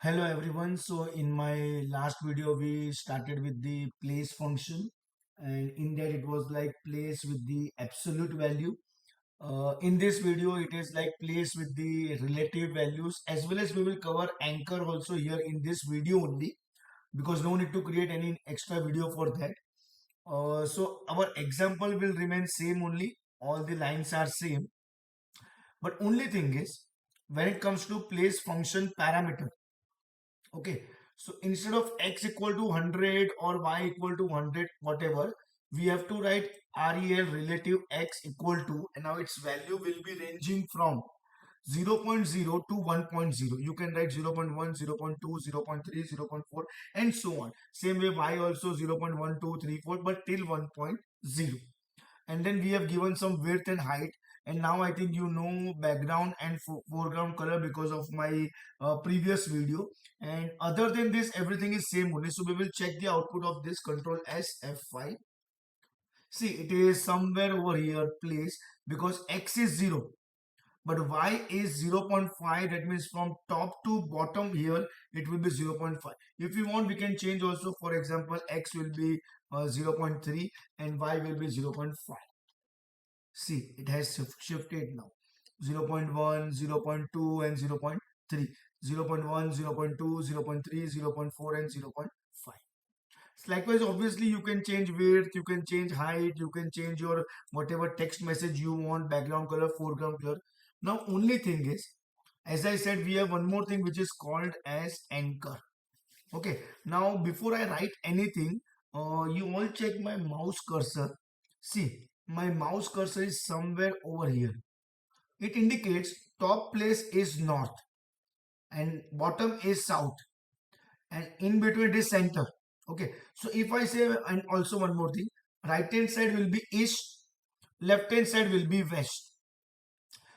Hello everyone. So in my last video we started with the place function, and in that it was like place with the absolute value. In this video it is like place with the relative values, as well as we will cover anchor also here in this video only, because no need to create any extra video for that. So our example will remain same only. All the lines are same, but only thing is when it comes to place function parameter. Okay, so instead of x equal to 100 or y equal to 100, whatever, we have to write rel relative x equal to, and now its value will be ranging from 0.0 to 1.0. You can write 0.1, 0.2, 0.3, 0.4, and so on. Same way y also 0.1, 2, 3, 4, but till 1.0. And then we have given some width and height, and now I think you know background and foreground color because of my previous video. And other than this, everything is same only. So we will check the output of this control S F5. See, it is somewhere over here place, because x is 0 but y is 0.5. That means from top to bottom here it will be 0.5. If you want, we can change also. For example, x will be 0.3 and y will be 0.5. See, it has shifted now. 0.1, 0.2 and 0.3. 0.1, 0.2, 0.3, 0.4 and 0.5. Likewise, obviously, you can change width, you can change height, you can change your whatever text message you want, background color, foreground color. Now, only thing is, as I said, we have one more thing which is called as anchor. Okay, now before I write anything, you all check my mouse cursor. See, my mouse cursor is somewhere over here. It indicates top place is north and bottom is south, and in between it is center. Okay, so if I say, and also one more thing, right hand side will be east, left hand side will be west.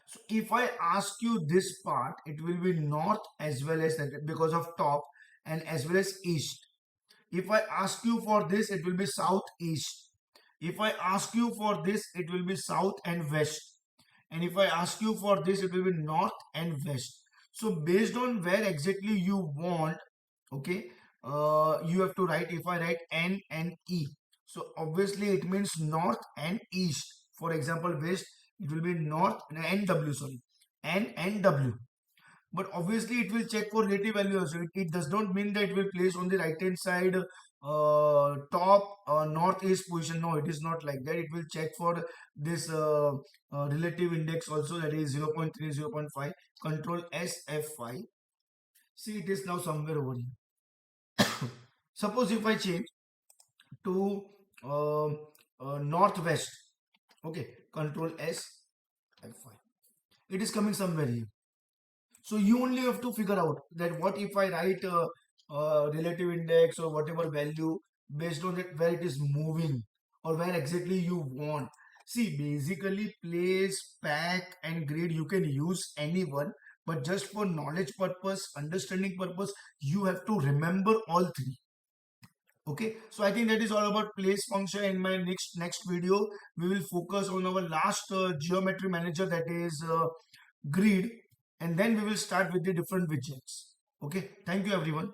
So if I ask you this part, it will be north as well as that, because of top, and as well as east. If I ask you for this, it will be southeast. If I ask you for this, it will be south and west. And if I ask you for this, it will be north and west. So based on where exactly you want, okay, you have to write. If I write N and E, so obviously it means north and east. For example, west, it will be north and NW, sorry, N and W. But obviously it will check for relative value also. It does not mean that it will place on the right hand side top northeast position. No, it is not like that. It will check for this relative index also, that is 0.3, 0.5. Control S F5. See, it is now somewhere over here. Suppose if I change to northwest, okay, control S F5, it is coming somewhere here. So you only have to figure out that what if I write a relative index or whatever value based on it, where it is moving or where exactly you want. See, basically place, pack and grid, you can use anyone, but just for knowledge purpose, understanding purpose, you have to remember all three. Okay, so I think that is all about place function. In my next video, we will focus on our last geometry manager, that is grid, and then we will start with the different widgets. Okay, thank you everyone.